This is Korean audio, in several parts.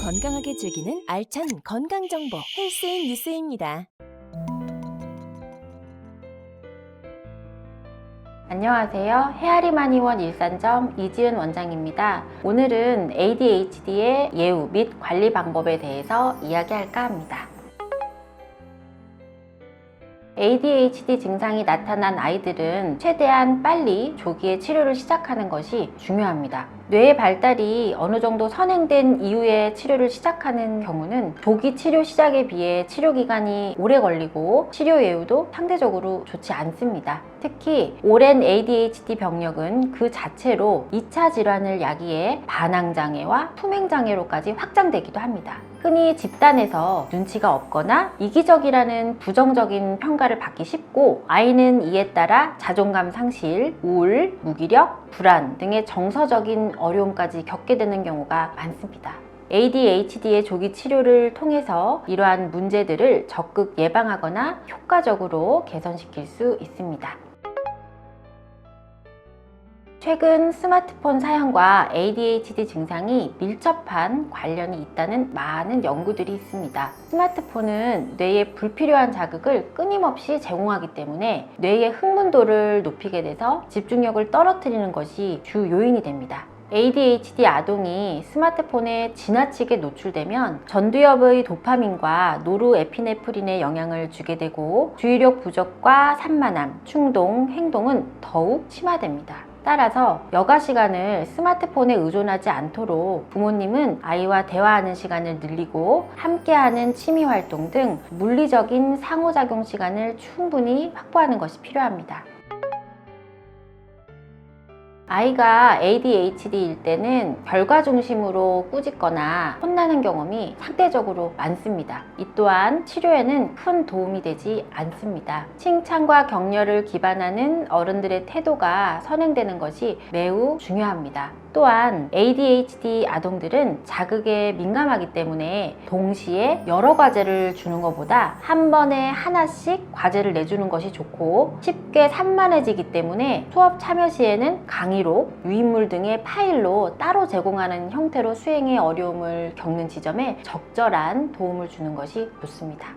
건강하게 즐기는 알찬 건강정보 헬스인 뉴스입니다. 안녕하세요. 헤아리마니원 일산점 이지은 원장입니다. 오늘은 ADHD의 예후 및 관리 방법에 대해서 이야기할까 합니다. ADHD 증상이 나타난 아이들은 최대한 빨리 조기에 치료를 시작하는 것이 중요합니다. 뇌의 발달이 어느 정도 선행된 이후에 치료를 시작하는 경우는 조기 치료 시작에 비해 치료 기간이 오래 걸리고 치료 예후도 상대적으로 좋지 않습니다. 특히 오랜 ADHD 병력은 그 자체로 2차 질환을 야기해 반항장애와 투맹장애로까지 확장되기도 합니다. 흔히 집단에서 눈치가 없거나 이기적이라는 부정적인 평가를 받기 쉽고, 아이는 이에 따라 자존감 상실, 우울, 무기력, 불안 등의 정서적인 어려움까지 겪게 되는 경우가 많습니다. ADHD의 조기 치료를 통해서 이러한 문제들을 적극 예방하거나 효과적으로 개선시킬 수 있습니다. 최근 스마트폰 사용과 ADHD 증상이 밀접한 관련이 있다는 많은 연구들이 있습니다. 스마트폰은 뇌에 불필요한 자극을 끊임없이 제공하기 때문에 뇌의 흥분도를 높이게 돼서 집중력을 떨어뜨리는 것이 주 요인이 됩니다. ADHD 아동이 스마트폰에 지나치게 노출되면 전두엽의 도파민과 노르에피네프린에 영향을 주게 되고, 주의력 부족과 산만함, 충동, 행동은 더욱 심화됩니다. 따라서 여가 시간을 스마트폰에 의존하지 않도록 부모님은 아이와 대화하는 시간을 늘리고 함께하는 취미활동 등 물리적인 상호작용 시간을 충분히 확보하는 것이 필요합니다. 아이가 ADHD일 때는 결과 중심으로 꾸짖거나 혼나는 경험이 상대적으로 많습니다. 이 또한 치료에는 큰 도움이 되지 않습니다. 칭찬과 격려를 기반하는 어른들의 태도가 선행되는 것이 매우 중요합니다. 또한 ADHD 아동들은 자극에 민감하기 때문에 동시에 여러 과제를 주는 것보다 한 번에 하나씩 과제를 내주는 것이 좋고, 쉽게 산만해지기 때문에 수업 참여 시에는 강의록, 유인물 등의 파일로 따로 제공하는 형태로 수행에 어려움을 겪는 지점에 적절한 도움을 주는 것이 좋습니다.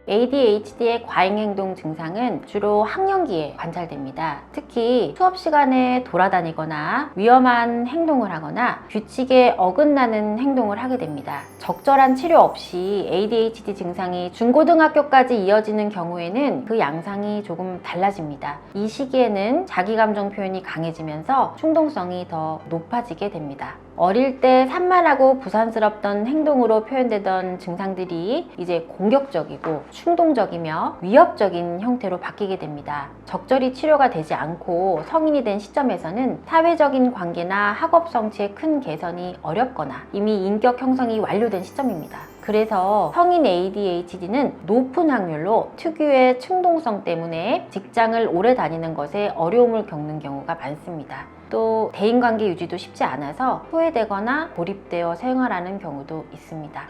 ADHD의 과잉행동 증상은 주로 학령기에 관찰됩니다. 특히 수업 시간에 돌아다니거나 위험한 행동을 하거나 규칙에 어긋나는 행동을 하게 됩니다. 적절한 치료 없이 ADHD 증상이 중고등학교까지 이어지는 경우에는 그 양상이 조금 달라집니다. 이 시기에는 자기감정 표현이 강해지면서 충동성이 더 높아지게 됩니다. 어릴 때 산만하고 부산스럽던 행동으로 표현되던 증상들이 이제 공격적이고 충동적이며 위협적인 형태로 바뀌게 됩니다. 적절히 치료가 되지 않고 성인이 된 시점에서는 사회적인 관계나 학업 성취에 큰 개선이 어렵거나 이미 인격 형성이 완료된 시점입니다. 그래서 성인 ADHD는 높은 확률로 특유의 충동성 때문에 직장을 오래 다니는 것에 어려움을 겪는 경우가 많습니다. 또 대인관계 유지도 쉽지 않아서 소외되거나 고립되어 생활하는 경우도 있습니다.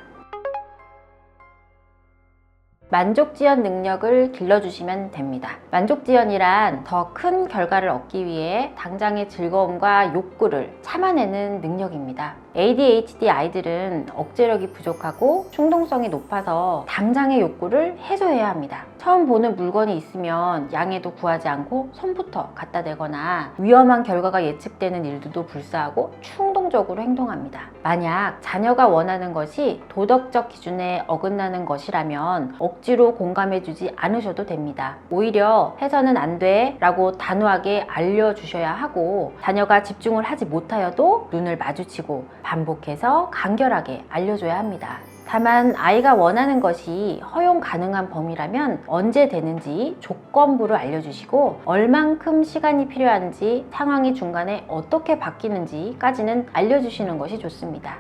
만족지연 능력을 길러주시면 됩니다. 만족지연이란 더 큰 결과를 얻기 위해 당장의 즐거움과 욕구를 참아내는 능력입니다. ADHD 아이들은 억제력이 부족하고 충동성이 높아서 당장의 욕구를 해소해야 합니다. 처음 보는 물건이 있으면 양해도 구하지 않고 손부터 갖다 대거나 위험한 결과가 예측되는 일들도 불사하고 충동적으로 행동합니다. 만약 자녀가 원하는 것이 도덕적 기준에 어긋나는 것이라면 억지로 공감해주지 않으셔도 됩니다. 오히려 해서는 안 돼 라고 단호하게 알려주셔야 하고, 자녀가 집중을 하지 못하여도 눈을 마주치고 반복해서 간결하게 알려줘야 합니다. 다만 아이가 원하는 것이 허용 가능한 범위라면 언제 되는지 조건부로 알려주시고, 얼만큼 시간이 필요한지, 상황이 중간에 어떻게 바뀌는지까지는 알려주시는 것이 좋습니다.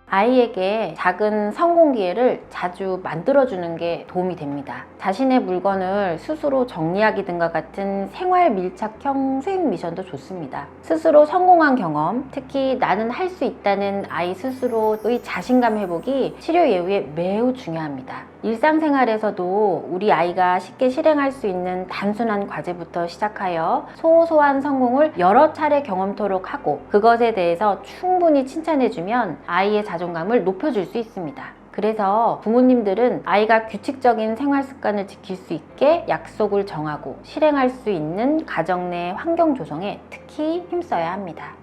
아이에게 작은 성공 기회를 자주 만들어주는 게 도움이 됩니다. 자신의 물건을 스스로 정리하기 등과 같은 생활 밀착형 수행 미션도 좋습니다. 스스로 성공한 경험, 특히 나는 할 수 있다는 아이 스스로의 자신감 회복이 치료 예후에 매우 중요합니다. 일상생활에서도 우리 아이가 쉽게 실행할 수 있는 단순한 과제부터 시작하여 소소한 성공을 여러 차례 경험토록 하고 그것에 대해서 충분히 칭찬해주면 아이의 자존감을 높여줄 수 있습니다. 그래서 부모님들은 아이가 규칙적인 생활 습관을 지킬 수 있게 약속을 정하고 실행할 수 있는 가정 내 환경 조성에 특히 힘써야 합니다.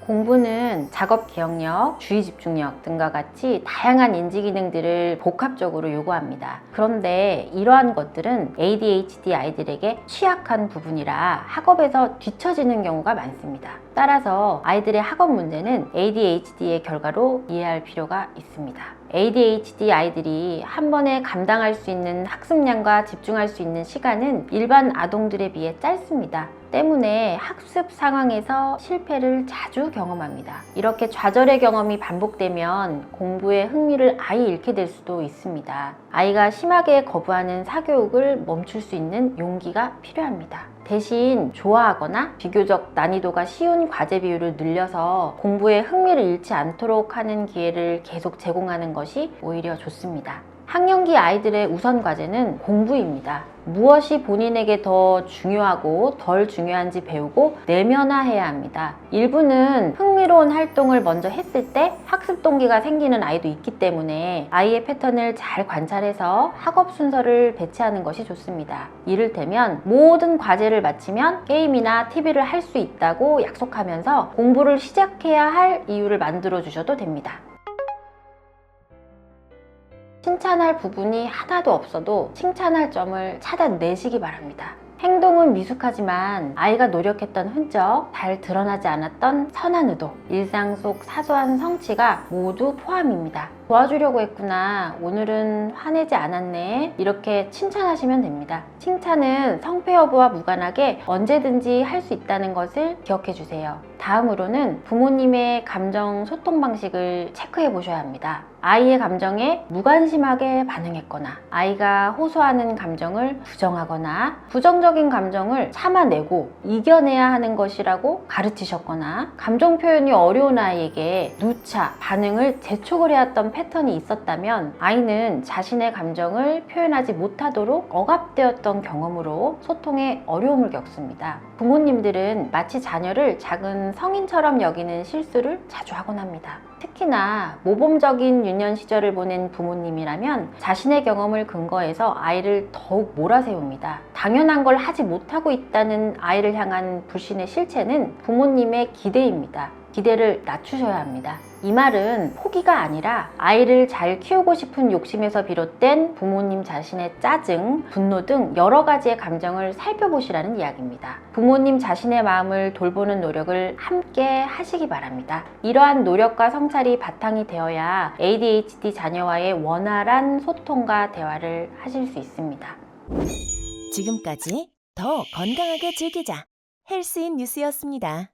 공부는 작업 기억력, 주의 집중력 등과 같이 다양한 인지 기능들을 복합적으로 요구합니다. 그런데 이러한 것들은 ADHD 아이들에게 취약한 부분이라 학업에서 뒤처지는 경우가 많습니다. 따라서 아이들의 학업 문제는 ADHD의 결과로 이해할 필요가 있습니다. ADHD 아이들이 한 번에 감당할 수 있는 학습량과 집중할 수 있는 시간은 일반 아동들에 비해 짧습니다. 때문에 학습 상황에서 실패를 자주 경험합니다. 이렇게 좌절의 경험이 반복되면 공부에 흥미를 아예 잃게 될 수도 있습니다. 아이가 심하게 거부하는 사교육을 멈출 수 있는 용기가 필요합니다. 대신 좋아하거나 비교적 난이도가 쉬운 과제 비율을 늘려서 공부에 흥미를 잃지 않도록 하는 기회를 계속 제공하는 것이 오히려 좋습니다. 학령기 아이들의 우선 과제는 공부입니다. 무엇이 본인에게 더 중요하고 덜 중요한지 배우고 내면화해야 합니다. 일부는 흥미로운 활동을 먼저 했을 때 학습 동기가 생기는 아이도 있기 때문에 아이의 패턴을 잘 관찰해서 학업 순서를 배치하는 것이 좋습니다. 이를테면 모든 과제를 마치면 게임이나 TV를 할 수 있다고 약속하면서 공부를 시작해야 할 이유를 만들어 주셔도 됩니다. 칭찬할 부분이 하나도 없어도 칭찬할 점을 찾아내시기 바랍니다. 행동은 미숙하지만 아이가 노력했던 흔적, 잘 드러나지 않았던 선한 의도, 일상 속 사소한 성취가 모두 포함입니다. 도와주려고 했구나, 오늘은 화내지 않았네, 이렇게 칭찬하시면 됩니다. 칭찬은 성패 여부와 무관하게 언제든지 할 수 있다는 것을 기억해 주세요. 다음으로는 부모님의 감정 소통 방식을 체크해 보셔야 합니다. 아이의 감정에 무관심하게 반응했거나 아이가 호소하는 감정을 부정하거나 부정적인 감정을 참아내고 이겨내야 하는 것이라고 가르치셨거나 감정 표현이 어려운 아이에게 누차 반응을 재촉을 해왔던 패턴이 있었다면 아이는 자신의 감정을 표현하지 못하도록 억압되었던 경험으로 소통에 어려움을 겪습니다. 부모님들은 마치 자녀를 작은 성인처럼 여기는 실수를 자주 하곤 합니다. 특히나 모범적인 유년 시절을 보낸 부모님이라면 자신의 경험을 근거해서 아이를 더욱 몰아세웁니다. 당연한 걸 하지 못하고 있다는 아이를 향한 불신의 실체는 부모님의 기대입니다. 기대를 낮추셔야 합니다. 이 말은 포기가 아니라 아이를 잘 키우고 싶은 욕심에서 비롯된 부모님 자신의 짜증, 분노 등 여러 가지의 감정을 살펴보시라는 이야기입니다. 부모님 자신의 마음을 돌보는 노력을 함께 하시기 바랍니다. 이러한 노력과 성찰이 바탕이 되어야 ADHD 자녀와의 원활한 소통과 대화를 하실 수 있습니다. 지금까지 더 건강하게 즐기자 헬스인 뉴스였습니다.